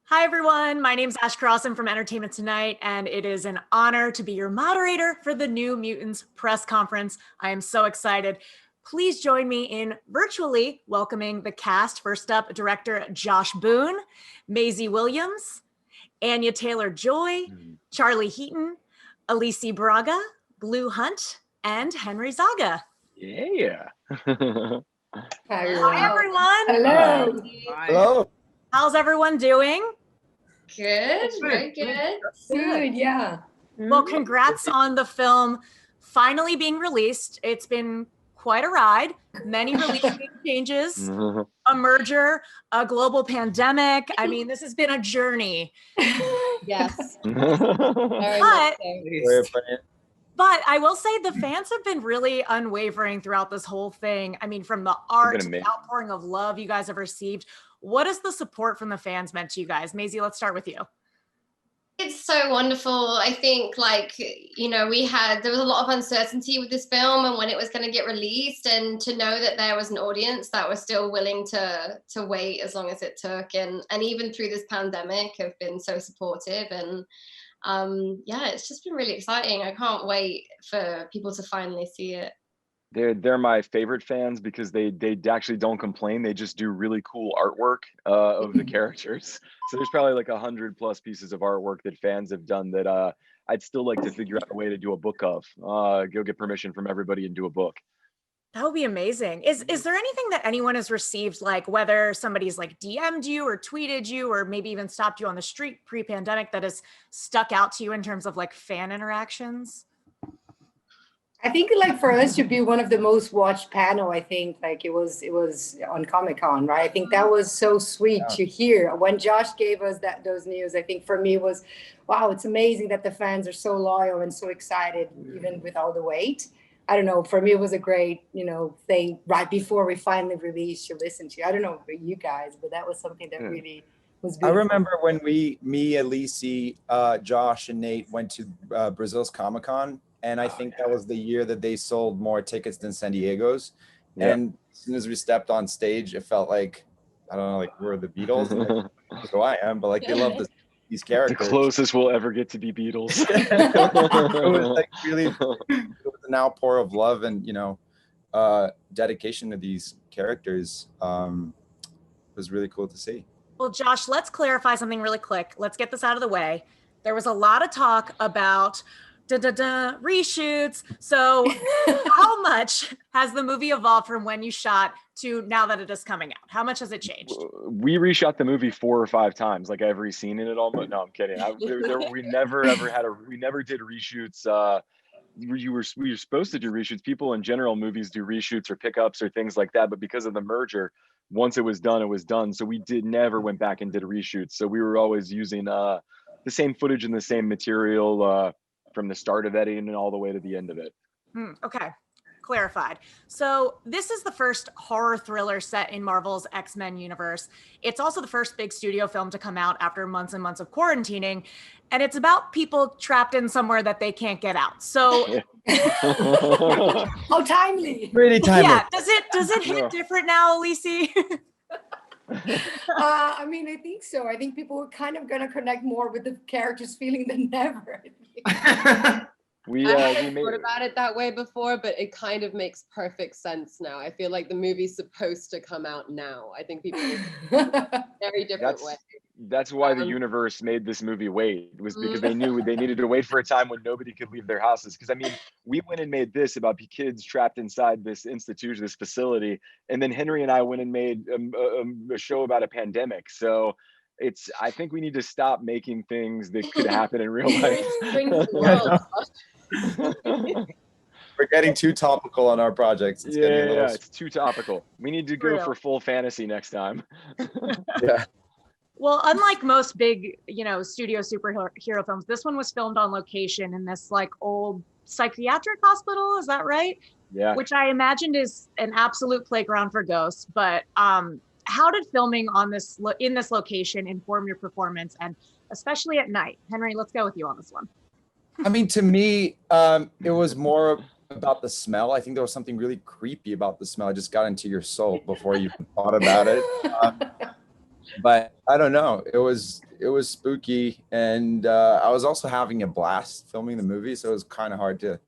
Hi, everyone. My name's Ash Crossan from Entertainment Tonight, and it is an honor to be your moderator for the New Mutants press conference. I am so excited. Please join me in virtually welcoming the cast. First up, director Josh Boone, Maisie Williams, Anya Taylor-Joy, Charlie Heaton, Alicia Braga, Blue Hunt, and Henry Zaga. Yeah. Hi, everyone. Hello. Hi. Hello. How's everyone doing? Good, very good. Good, yeah. Well, congrats on the film finally being released. It's been quite a ride. Many release date changes, a merger, a global pandemic. I mean, this has been a journey. Yes. But I will say the fans have been really unwavering throughout this whole thing. I mean, from the art to the outpouring of love you guys have received. What has the support from the fans meant to you guys? Maisie, let's start with you. It's so wonderful. I think there was a lot of uncertainty with this film and when it was going to get released, and to know that there was an audience that was still willing to wait as long as it took, and even through this pandemic have been so supportive, and it's just been really exciting. I can't wait for people to finally see it. They're my favorite fans because they actually don't complain. They just do really cool artwork of the characters. So there's probably like 100+ pieces of artwork that fans have done that I'd still like to figure out a way to do a book of. Go get permission from everybody and do a book. That would be amazing. Is there anything that anyone has received, like whether somebody's like DM'd you or tweeted you or maybe even stopped you on the street pre-pandemic, that has stuck out to you in terms of like fan interactions? I think like for us to be one of the most watched panel, I think like it was on Comic-Con, right? I think that was so sweet to hear. When Josh gave us those news, I think for me was, wow, it's amazing that the fans are so loyal and so excited, even with all the wait. I don't know, for me it was a great, thing right before we finally released to listen to. I don't know for you guys, but that was something that really was beautiful. I remember when me, Alicia, Josh, and Nate went to Brazil's Comic-Con. And I think that was the year that they sold more tickets than San Diego's. Yep. And as soon as we stepped on stage, it felt like, I don't know, like we're the Beatles. Like, so I am, but like they love these characters. The closest we'll ever get to be Beatles. It was like really, it was an outpour of love and, dedication to these characters. It was really cool to see. Well, Josh, let's clarify something really quick. Let's get this out of the way. There was a lot of talk about reshoots. So how much has the movie evolved from when you shot to now that it is coming out? How much has it changed? We reshot the movie 4 or 5 times, like every scene in it almost. No, I'm kidding. We never did reshoots. We were supposed to do reshoots. People in general, movies do reshoots or pickups or things like that. But because of the merger, once it was done, it was done. So we never went back and did reshoots. So we were always using the same footage and the same material from the start of editing and all the way to the end of it. Okay, clarified. So this is the first horror thriller set in Marvel's X-Men universe. It's also the first big studio film to come out after months and months of quarantining. And it's about people trapped in somewhere that they can't get out. So how timely. Really timely. Yeah, does it hit different now, Alicia? I mean, I think so. I think people are kind of going to connect more with the characters feeling than ever. I hadn't thought about it that way before, but it kind of makes perfect sense now. I feel like the movie's supposed to come out now. I think people very different way. That's why the universe made this movie wait. It was because they knew they needed to wait for a time when nobody could leave their houses. Because I mean, we went and made this about kids trapped inside this institution, this facility, and then Henry and I went and made a show about a pandemic. So I think we need to stop making things that could happen in real life. We're getting too topical on our projects. It's too topical. We need to go for full fantasy next time. Yeah. Well, unlike most big, studio superhero films, this one was filmed on location in this like old psychiatric hospital. Is that right? Yeah. Which I imagined is an absolute playground for ghosts. But how did filming in this location inform your performance, and especially at night? Henry, let's go with you on this one. I mean, to me, it was more about the smell. I think there was something really creepy about the smell. It just got into your soul before you thought about it. But I don't know. It was spooky, and I was also having a blast filming the movie, so it was kind of hard to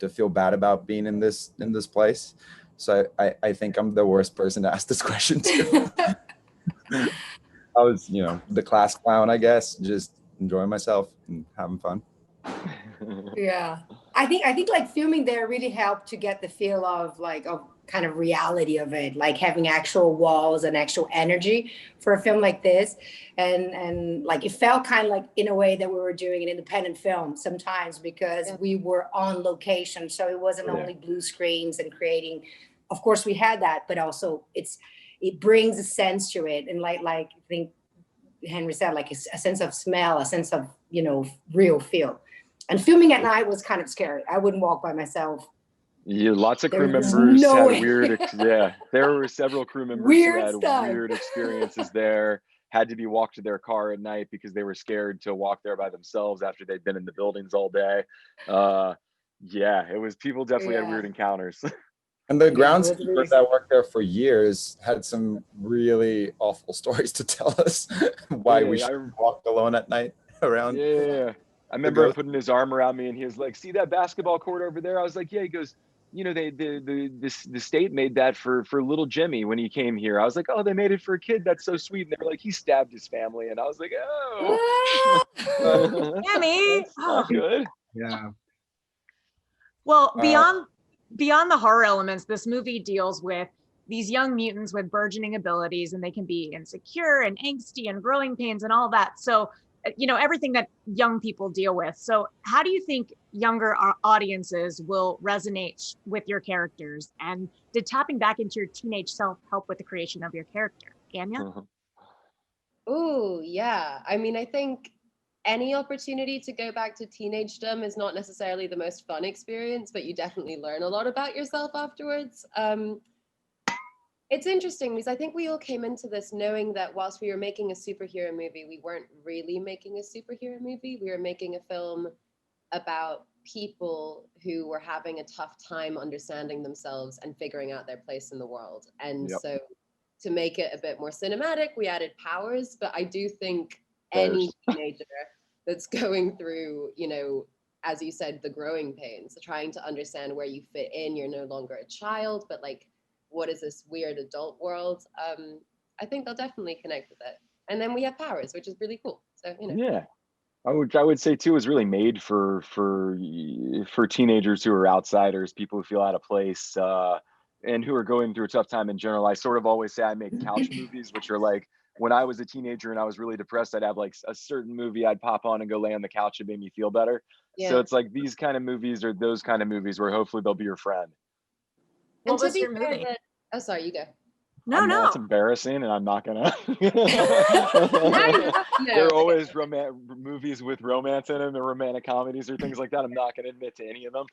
feel bad about being in this place. So I think I'm the worst person to ask this question to. I was, the class clown, I guess, just enjoying myself and having fun. Yeah, I think like filming there really helped to get the feel of kind of reality of it, like having actual walls and actual energy for a film like this, and like it felt kind of like in a way that we were doing an independent film sometimes because we were on location, so it wasn't only blue screens and creating. Of course, we had that, but also it brings a sense to it, and like I think Henry said, like a sense of smell, a sense of real feel. And filming at night was kind of scary. I wouldn't walk by myself. Yeah, lots of crew members had weird. Yeah, there were several crew members who had weird experiences there. Had to be walked to their car at night because they were scared to walk there by themselves after they'd been in the buildings all day. Yeah, it was. People definitely had weird encounters. And the groundskeepers that worked there for years had some really awful stories to tell us why we should walk alone at night around. Yeah. I remember him putting his arm around me and he was like, "See that basketball court over there?" I was like, "Yeah." He goes, the state made that for little Jimmy when he came here. I was like, "Oh, they made it for a kid. That's so sweet." And they were like, "He stabbed his family." And I was like, "Oh, Jimmy, not good." Yeah. Well, beyond the horror elements, this movie deals with these young mutants with burgeoning abilities, and they can be insecure and angsty and growing pains and all that. So, everything that young people deal with. So how do you think younger audiences will resonate with your characters? And did tapping back into your teenage self help with the creation of your character? Anya? Oh, yeah. I mean, I think any opportunity to go back to teenagedom is not necessarily the most fun experience, but you definitely learn a lot about yourself afterwards. It's interesting because I think we all came into this knowing that whilst we were making a superhero movie, we weren't really making a superhero movie. We were making a film about people who were having a tough time understanding themselves and figuring out their place in the world. And so to make it a bit more cinematic, we added powers. But I do think any teenager that's going through, as you said, the growing pains, trying to understand where you fit in, you're no longer a child, but like, what is this weird adult world? I think they'll definitely connect with it. And then we have powers, which is really cool. So, Yeah. I would say too is really made for teenagers who are outsiders, people who feel out of place, and who are going through a tough time in general. I sort of always say I make couch movies, which are like when I was a teenager and I was really depressed, I'd have like a certain movie I'd pop on and go lay on the couch and make me feel better. Yeah. So it's like these kind of movies are those kind of movies where hopefully they'll be your friend. What was your movie? Oh, sorry, you go. No. That's embarrassing, and I'm not gonna. There are always movies with romance in them, and romantic comedies or things like that. I'm not gonna admit to any of them.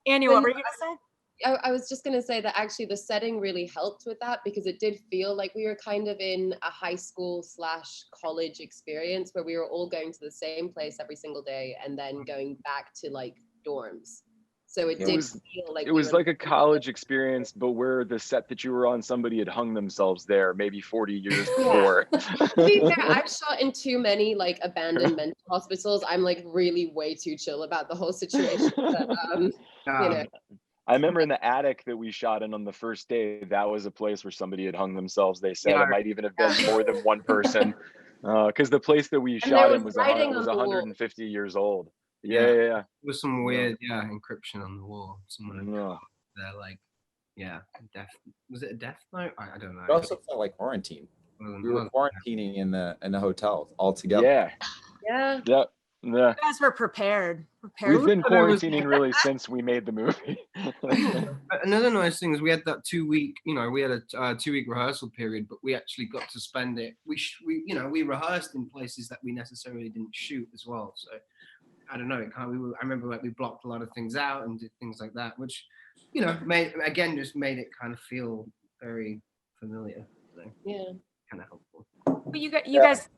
Anya, what were you gonna say? I was just gonna say that actually the setting really helped with that because it did feel like we were kind of in a high school / college experience where we were all going to the same place every single day and then going back to like dorms. So it did feel like it was like a college experience, but where the set that you were on, somebody had hung themselves there maybe 40 years before. To be fair, I've shot in too many like abandoned mental hospitals. I'm like really way too chill about the whole situation. But, I remember in the attic that we shot in on the first day, that was a place where somebody had hung themselves. They said it might even have been more than one person, because the place that we shot in was 150 years old. Yeah. With some weird, encryption on the wall. Someone there, like, was it a Death Note? I don't know. It also felt like quarantine. We were quarantining in the hotel all together. Yeah. You guys were prepared. We've been quarantining really since we made the movie. Another nice thing is we had that 2 week, we had a 2 week rehearsal period, but we actually got to spend it. We rehearsed in places that we necessarily didn't shoot as well. So I don't know. I remember like we blocked a lot of things out and did things like that, which made it kind of feel very familiar. So, kind of helpful. But you guys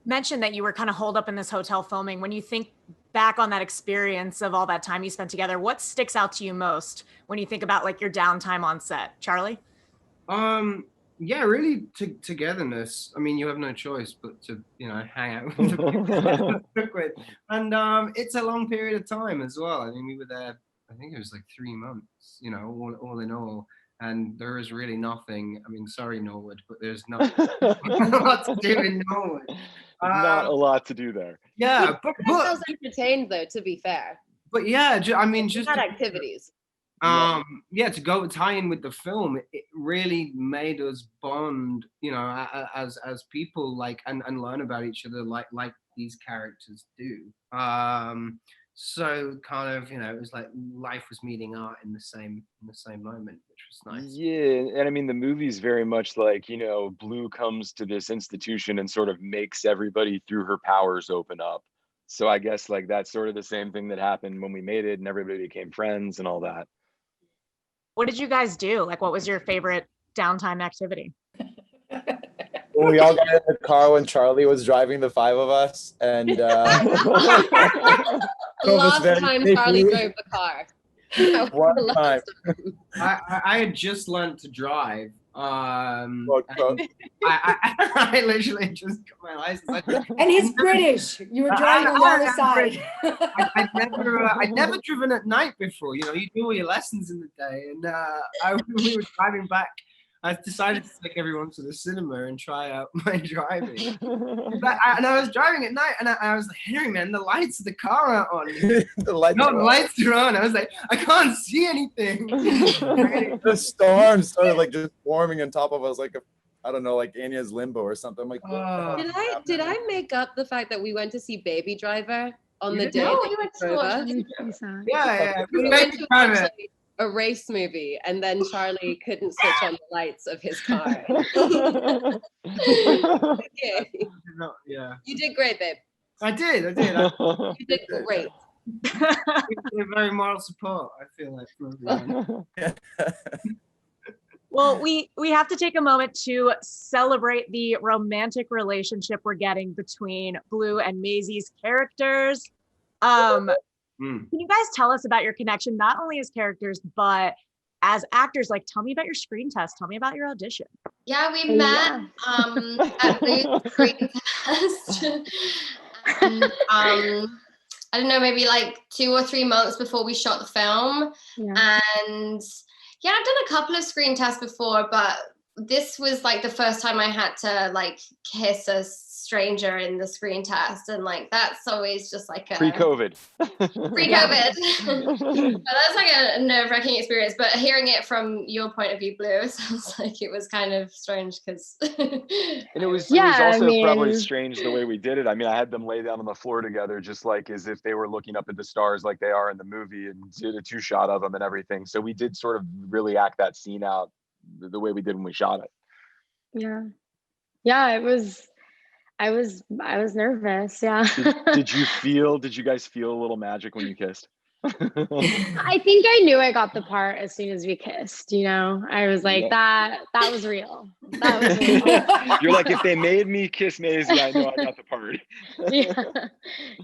mentioned that you were kind of holed up in this hotel filming. When you think back on that experience of all that time you spent together, what sticks out to you most when you think about like your downtime on set? Charlie? Yeah, really togetherness. I mean, you have no choice but to, hang out with the people to cook with. And it's a long period of time as well. I mean, we were there, I think it was like 3 months, all in all. And there is really nothing. I mean, sorry, Norwood, but there's not a lot to do in Norwood. Not a lot to do there. Yeah, but I was entertained though, to be fair. But yeah, I mean, just had activities. Yeah, to go tie in with the film, it really made us bond, as people, like, and learn about each other like these characters do. So kind of, it was like life was meeting art in the same moment, which was nice. Yeah, and I mean the movie's very much like, Blue comes to this institution and sort of makes everybody through her powers open up. So I guess like that's sort of the same thing that happened when we made it and everybody became friends and all that. What did you guys do? Like, what was your favorite downtime activity? When we all got in the car when Charlie was driving the 5 of us, and last time Charlie drove the car. One time. I had just learned to drive. I literally just got my license. And he's British. You were driving on the other side. I'd never driven at night before. You do all your lessons in the day, and we were driving back. I decided to take everyone to the cinema and try out my driving. And I was driving at night, and I was like, Henry, man, the lights of the car aren't on. The lights are on. I was like, I can't see anything. The storm started like just forming on top of us, like I don't know, like Anya's limbo or something. I'm like, did I make up the fact that we went to see Baby Driver on the day? No, that you went drove us? Yeah. We went to watch a race movie, and then Charlie couldn't switch on the lights of his car. Okay. Yeah. You did great, babe. I did. You did great. Very moral support, I feel like, for everyone. Well, we have to take a moment to celebrate the romantic relationship we're getting between Blue and Maisie's characters. Can you guys tell us about your connection, not only as characters, but as actors? Like, tell me about your screen test. Tell me about your audition. Yeah, we met at Blue's screen test. And, I don't know, maybe like 2 or 3 months before we shot the film. Yeah. And yeah, I've done a couple of screen tests before, but this was like the first time I had to like kiss a stranger in the screen test, and like that's always just like a pre-COVID. But that's like a nerve-wracking experience. But hearing it from your point of view, Blue, sounds like it was kind of strange because and it was also probably strange the way we did it. I mean, I had them lay down on the floor together, just like as if they were looking up at the stars like they are in the movie, and did a 2-shot of them and everything. So we did sort of really act that scene out the way we did when we shot it. Yeah, it was. I was nervous. Yeah. Did you guys feel a little magic when you kissed? I think I knew I got the part as soon as we kissed. I was like, that was real. That was real. You're like, if they made me kiss Maisie, I know I got the part. Yeah.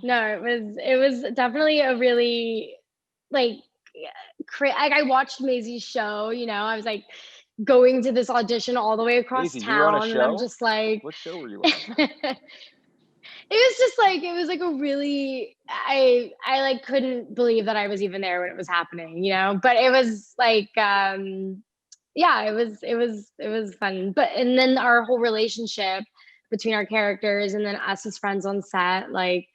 No, it was definitely a really like I watched Maisie's show. I was like going to this audition all the way across Maisie, town, and I'm just like, what show were you on? It was like a really, I like couldn't believe that I was even there when it was happening, but it was like, it was fun. And then our whole relationship between our characters and then us as friends on set, like,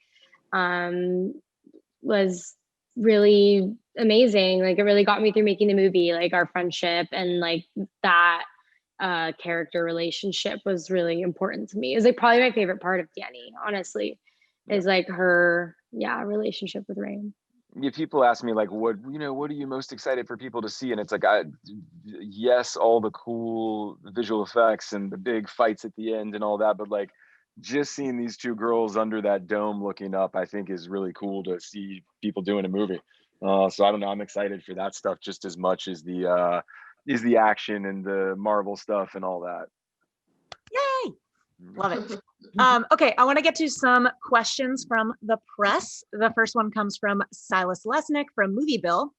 was really amazing. Like, it really got me through making the movie, like our friendship and like that character relationship was really important to me. It was like probably my favorite part of Dani, honestly, is like her relationship with Rahne. Yeah, people ask me like, what are you most excited for people to see? And it's like, yes, all the cool visual effects and the big fights at the end and all that, but like just seeing these 2 girls under that dome looking up, I think is really cool to see people doing a movie. So I don't know, I'm excited for that stuff just as much as the action and the Marvel stuff and all that. Yay! Love it. Okay, I want to get to some questions from the press. The first one comes from Silas Lesnick from Movie Bill,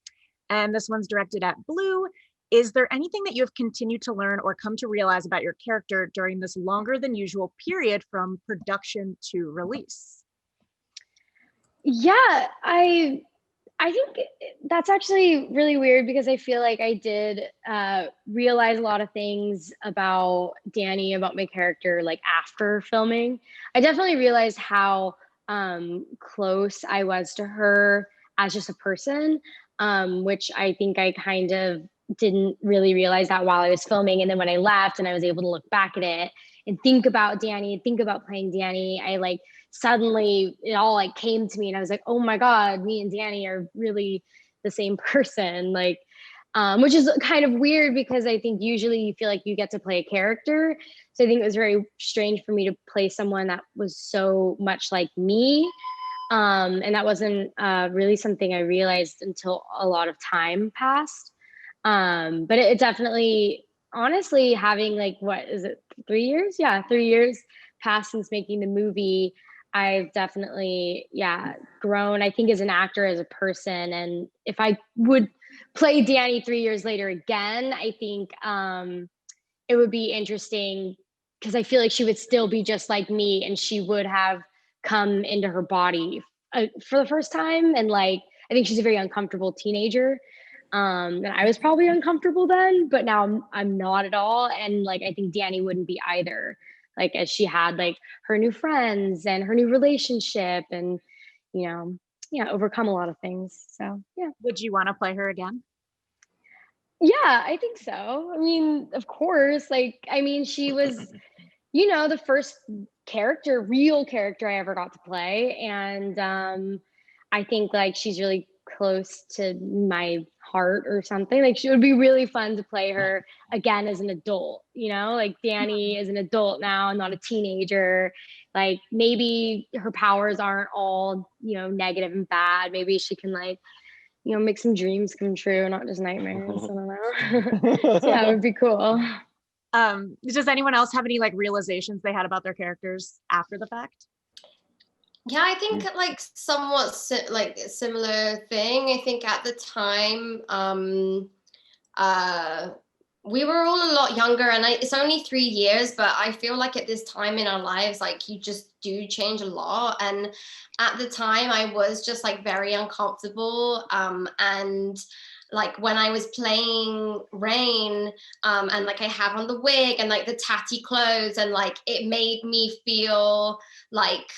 and this one's directed at Blue. Is there anything that you have continued to learn or come to realize about your character during this longer than usual period from production to release? Yeah, I think that's actually really weird because I feel like I did realize a lot of things about Dani, about my character, like after filming. I definitely realized how close I was to her as just a person, which I think I kind of didn't really realize that while I was filming. And then when I left and I was able to look back at it and think about Dani, think about playing Dani, I like suddenly it all like came to me and I was like, oh my God, me and Dani are really the same person. Like, which is kind of weird because I think usually you feel like you get to play a character. So I think it was very strange for me to play someone that was so much like me. And that wasn't really something I realized until a lot of time passed. But it definitely, honestly, having like, what is it, 3 years? Yeah, 3 years passed since making the movie. I've definitely, grown, I think, as an actor, as a person. And if I would play Dani 3 years later again, I think it would be interesting because I feel like she would still be just like me and she would have come into her body for the first time. And like, I think she's a very uncomfortable teenager. And I was probably uncomfortable then, but now I'm not at all. And like, I think Dani wouldn't be either. Like, as she had like her new friends and her new relationship and, overcome a lot of things. So, yeah. Would you want to play her again? Yeah, I think so. I mean, of course, she was, the first real character I ever got to play. And I think like she's really close to my heart or something. Like, she would be really fun to play her again as an adult, like Dani is an adult now and not a teenager. Like, maybe her powers aren't all, negative and bad. Maybe she can like, make some dreams come true, not just nightmares. I don't know. So, yeah, it would be cool. Does anyone else have any like realizations they had about their characters after the fact? Yeah, I think like somewhat similar thing. I think at the time, we were all a lot younger, and it's only 3 years, but I feel like at this time in our lives, like you just do change a lot. And at the time, I was just like very uncomfortable, and like when I was playing Rahne, and like I have on the wig and like the tatty clothes, and like it made me feel like,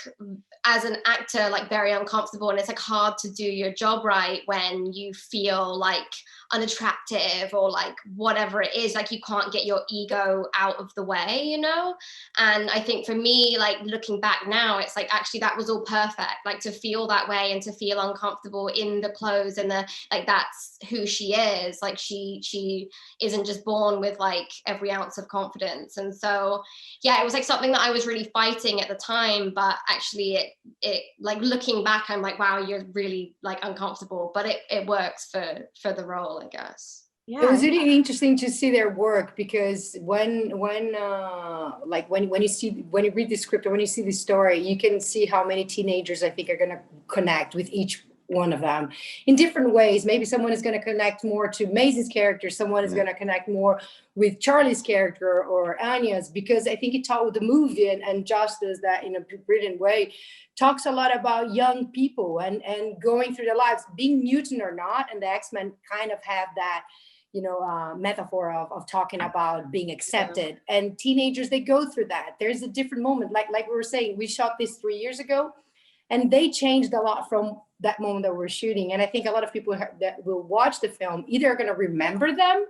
as an actor, like very uncomfortable, and it's like hard to do your job right when you feel like unattractive or like whatever it is, like you can't get your ego out of the way, And I think for me, like looking back now, it's like actually that was all perfect, like to feel that way and to feel uncomfortable in the clothes and the like, that's who she is. Like she isn't just born with like every ounce of confidence. And so yeah, it was like something that I was really fighting at the time, but actually it like looking back, I'm like, wow, you're really like uncomfortable, but it works for the role, I guess. Yeah, it was really interesting to see their work, because when you read the script or when you see the story, you can see how many teenagers I think are going to connect with each one of them in different ways. Maybe someone is going to connect more to Maisie's character, someone is going to connect more with Charlie's character or Anya's, because I think it taught with the movie, and Josh does that in a brilliant way, talks a lot about young people and going through their lives, being mutant or not. And the X-Men kind of have that metaphor of talking about being accepted, and teenagers, they go through that. There's a different moment, like we were saying, we shot this 3 years ago, and they changed a lot from that moment that we're shooting. And I think a lot of people that will watch the film either are going to remember them,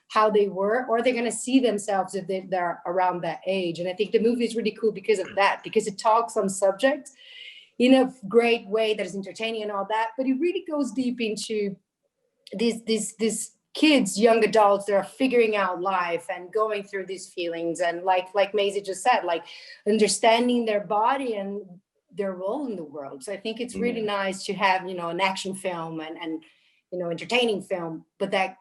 how they were, or they're going to see themselves if they're around that age. And I think the movie is really cool because of that, because it talks on subjects in a great way that is entertaining and all that, but it really goes deep into these kids, young adults that are figuring out life and going through these feelings, and like Maisie just said, like understanding their body and their role in the world. So I think it's really nice to have an action film and entertaining film, but that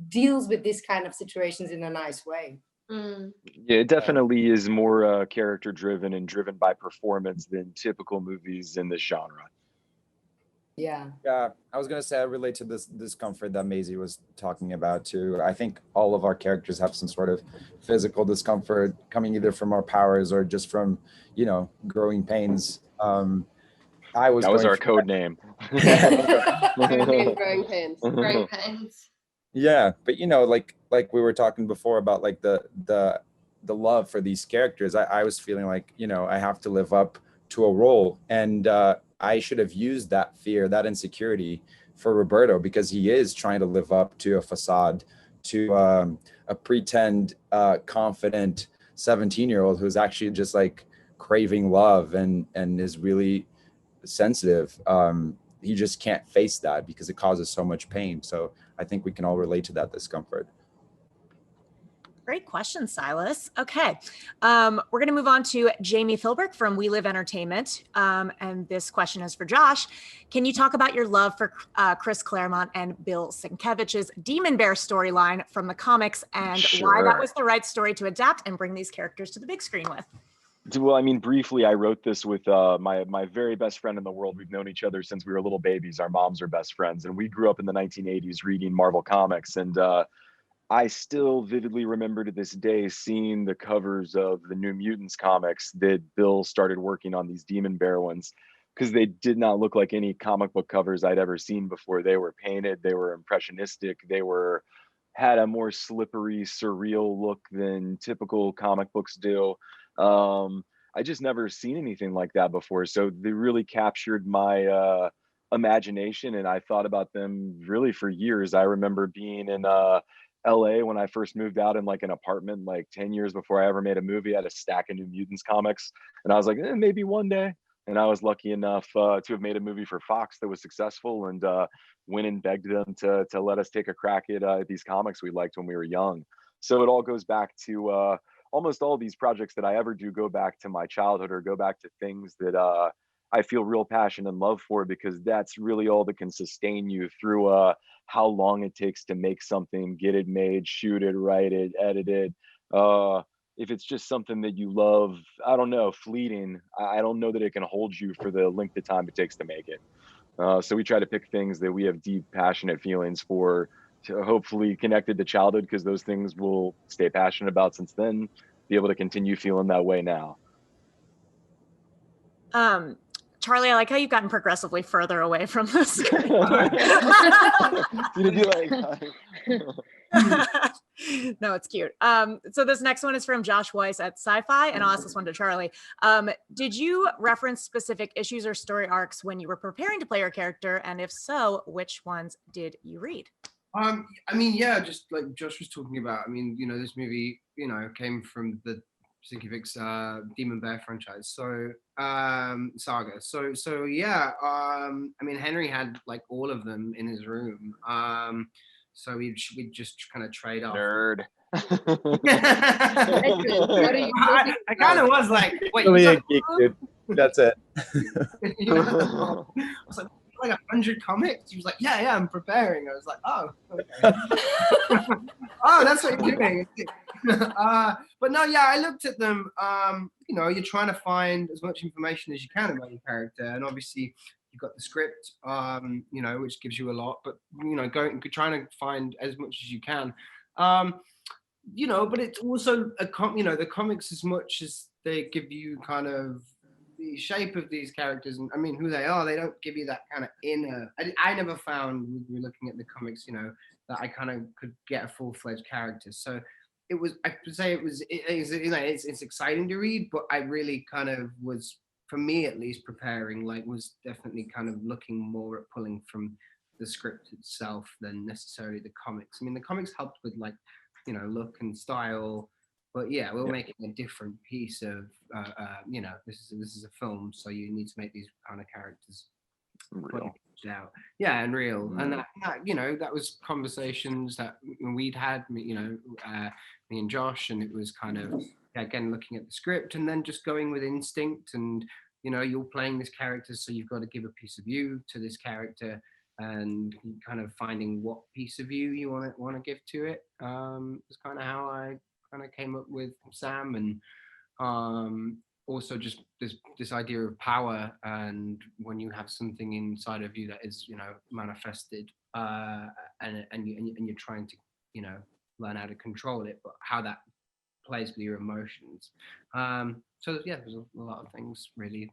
deals with this kind of situations in a nice way. Yeah, it definitely is more character driven and driven by performance than typical movies in this genre. Yeah. Yeah, I was gonna say I relate to this discomfort that Maisie was talking about too. I think all of our characters have some sort of physical discomfort coming either from our powers or just from, growing pains. I was That was going our through code name. Growing pains. Growing pains. Yeah, but like we were talking before about like the love for these characters. I was feeling like, I have to live up to a role, and I should have used that fear, that insecurity for Roberto, because he is trying to live up to a facade, to a pretend confident 17-year-old who's actually just like craving love and is really sensitive. He just can't face that because it causes so much pain. So I think we can all relate to that discomfort. Great question, Silas. Okay, we're going to move on to Jamie Philbrick from We Live Entertainment. And this question is for Josh. Can you talk about your love for Chris Claremont and Bill Sienkiewicz's Demon Bear storyline from the comics, and why that was the right story to adapt and bring these characters to the big screen with? Well, I mean, briefly, I wrote this with my very best friend in the world. We've known each other since we were little babies. Our moms are best friends, and we grew up in the 1980s reading Marvel Comics. And I still vividly remember to this day seeing the covers of the New Mutants comics that Bill started working on, these Demon Bear ones, because they did not look like any comic book covers I'd ever seen before. They were painted, they were impressionistic, had a more slippery, surreal look than typical comic books do. I just never seen anything like that before. So they really captured my imagination, and I thought about them really for years. I remember being in LA when I first moved out in like an apartment, like 10 years before I ever made a movie. I had a stack of New Mutants comics, and I was like, maybe one day. And I was lucky enough to have made a movie for Fox that was successful, and went and begged them to let us take a crack at these comics we liked when we were young. So it all goes back to almost all these projects that I ever do go back to my childhood, or go back to things that I feel real passion and love for, because that's really all that can sustain you through how long it takes to make something, get it made, shoot it, write it, edit it. If it's just something that you love, I don't know, fleeting, I don't know that it can hold you for the length of time it takes to make it. So we try to pick things that we have deep, passionate feelings for, to hopefully connected to childhood, because those things will stay passionate about since then, be able to continue feeling that way now. Charlie, I like how you've gotten progressively further away from the screen. No, it's cute. So this next one is from Josh Weiss at Sci-Fi, and I'll ask this one to Charlie. Did you reference specific issues or story arcs when you were preparing to play your character? And if so, which ones did you read? I mean, yeah, just like Josh was talking about. I mean, this movie, came from the Sienkiewicz's Demon Bear franchise, so saga. So yeah. I mean, Henry had like all of them in his room. So we'd just kind of trade off. Nerd. I kind of was like, wait, really a geek, dude. That's it. I was like 100 comics? He was like, yeah, I'm preparing. I was like, oh, okay. Oh, that's what you're doing. But no, yeah, I looked at them. You're trying to find as much information as you can about your character, and obviously you've got the script, which gives you a lot. But trying to find as much as you can. But it's also the comics, as much as they give you kind of the shape of these characters and who they are, they don't give you that kind of inner. I never found, when we were looking at the comics, that I kind of could get a full-fledged character. So it was, I would say it's exciting to read, but I really kind of was, for me at least, preparing, was definitely kind of looking more at pulling from the script itself than necessarily the comics. The comics helped with look and style. But yeah, we're making a different piece of, this is a film, so you need to make these kind of characters real. Out. Yeah, and real. Mm-hmm. And that was conversations that we'd had, me and Josh, and it was kind of, again, looking at the script and then just going with instinct. And, you're playing this character, so you've got to give a piece of you to this character, and kind of finding what piece of you want to give to it. Was kind of how I kind of came up with Sam, and also just this idea of power, and when you have something inside of you that is, you know, manifested, and you're trying to, you know, learn how to control it, but how that plays with your emotions. So yeah, there's a lot of things really. It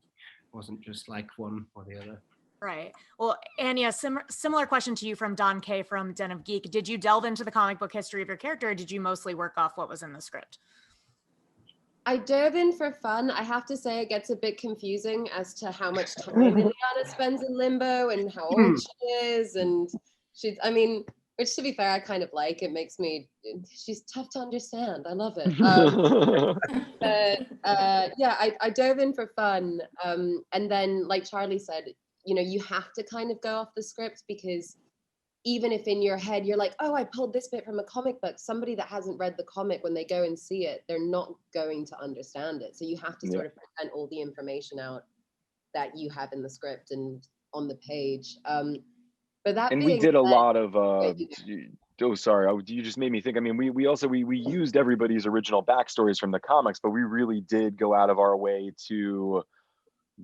wasn't just like one or the other. Right. Well, Anya, similar question to you from Don K from Den of Geek. Did you delve into the comic book history of your character, or did you mostly work off what was in the script? I dove in for fun. I have to say it gets a bit confusing as to how much time Illyana spends in limbo and how old she is. And she's, I mean, which to be fair, I kind of like. It makes me, she's tough to understand. I love it. Yeah, I dove in for fun. And then, like Charlie said, you know, you have to kind of go off the script, because even if in your head you're like, oh, I pulled this bit from a comic book, somebody that hasn't read the comic, when they go and see it, they're not going to understand it. So you have to sort of present all the information out that you have in the script and on the page. But that and being we did a said, lot of oh, sorry, you just made me think. I mean, we also used everybody's original backstories from the comics, but we really did go out of our way to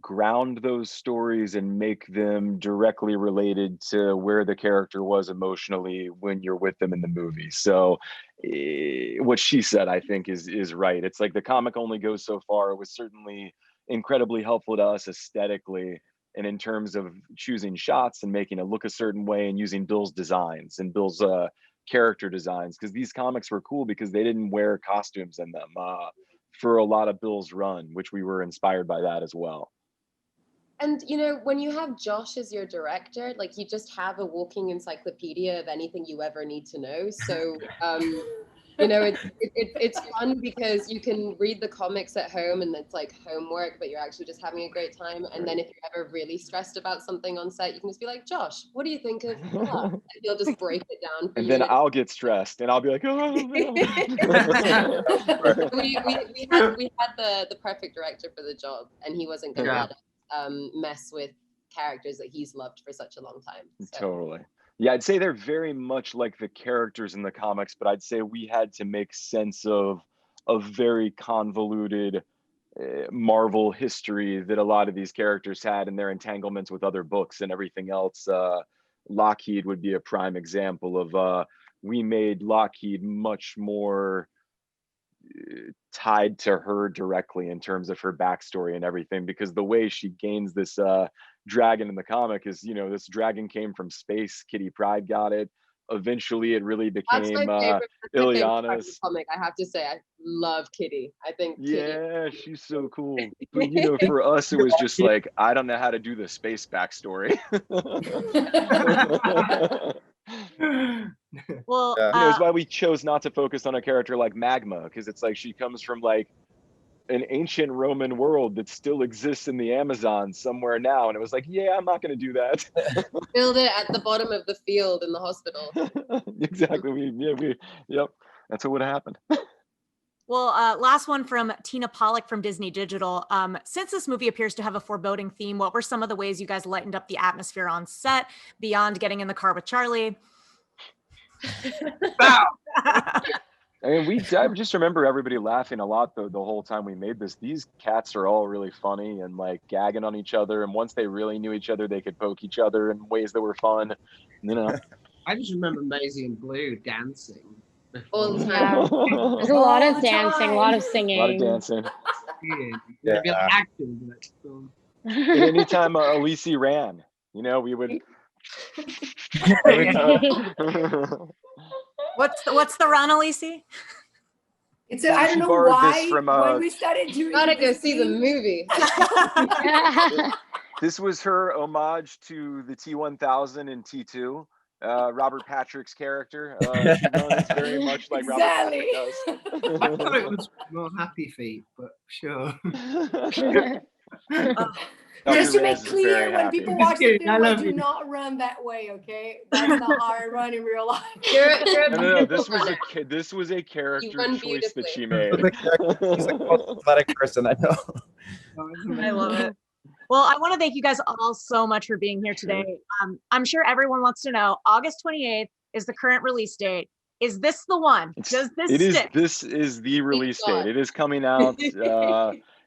ground those stories and make them directly related to where the character was emotionally when you're with them in the movie. So what she said, I think, is right. It's like the comic only goes so far. It was certainly incredibly helpful to us aesthetically, and in terms of choosing shots and making it look a certain way, and using Bill's designs and Bill's character designs, because these comics were cool because they didn't wear costumes in them for a lot of Bill's run, which we were inspired by that as well. And, you know, when you have Josh as your director, like, you just have a walking encyclopedia of anything you ever need to know. So, you know, it's fun because you can read the comics at home and it's like homework, but you're actually just having a great time. And then if you're ever really stressed about something on set, you can just be like, Josh, what do you think of that? And he'll just break it down for and you. then I'll get stressed and I'll be like, oh, no. we had the perfect director for the job, and he wasn't going to let us mess with characters that he's loved for such a long time. So. Totally. Yeah, I'd say they're very much like the characters in the comics, but I'd say we had to make sense of a very convoluted Marvel history that a lot of these characters had, and their entanglements with other books and everything else. Lockheed would be a prime example of we made Lockheed much more tied to her directly in terms of her backstory and everything, because the way she gains this dragon in the comic is, you know, this dragon came from space. Kitty Pryde got it. Eventually it really became Illyana's comic. I have to say, I love Kitty. I think yeah, she's so cool. But you know, for us it was just like, I don't know how to do the space backstory. Well, you know, it's why we chose not to focus on a character like Magma, because it's like she comes from like an ancient Roman world that still exists in the Amazon somewhere now, and it was like, yeah, I'm not going to do that. Build it at the bottom of the field in the hospital. Exactly. Yep, that's what would have happened. Well, last one from Tina Pollock from Disney Digital. Since this movie appears to have a foreboding theme, what were some of the ways you guys lightened up the atmosphere on set beyond getting in the car with Charlie? I mean, I just remember everybody laughing a lot the whole time we made this. These cats are all really funny and like gagging on each other. And once they really knew each other, they could poke each other in ways that were fun. You know, I just remember Maisie and Blue dancing. All the time. Yeah. There's a lot of dancing, a lot of singing. A lot of dancing. Yeah. Be like acting, but anytime Elise ran, you know, we would. What's the run, Elise? It's I don't know why from, when we started doing. Gotta go see the movie. This was her homage to the T-1000 and T2. Robert Patrick's character. She runs very much like exactly. Robert Patrick does. I thought it was more Happy Feet, but sure. Just to make clear, when people watch the film, I do not run that way. Okay, that's not how I run in real life. No. This was a character choice that she made. He's a most athletic person I know. I love it. Well, I want to thank you guys all so much for being here today. I'm sure everyone wants to know, August 28th is the current release date. Is this the one? Does this stick? This is the release date. It is coming out.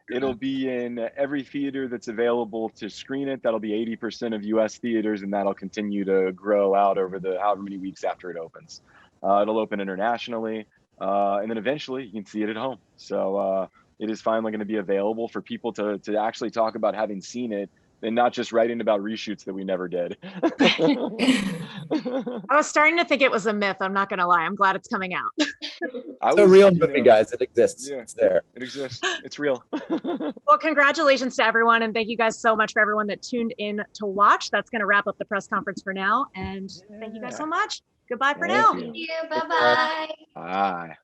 It'll be in every theater that's available to screen it. That'll be 80% of US theaters, and that'll continue to grow out over the however many weeks after it opens. It'll open internationally, and then eventually you can see it at home. So it is finally going to be available for people to actually talk about having seen it and not just writing about reshoots that we never did. I was starting to think it was a myth. I'm not going to lie. I'm glad it's coming out. It's a real movie, guys. It exists. Yeah, it's there. It exists. It's real. Well, congratulations to everyone. And thank you guys so much for everyone that tuned in to watch. That's going to wrap up the press conference for now. And thank you guys so much. Goodbye for now. Thank Thank you. Bye-bye. Bye.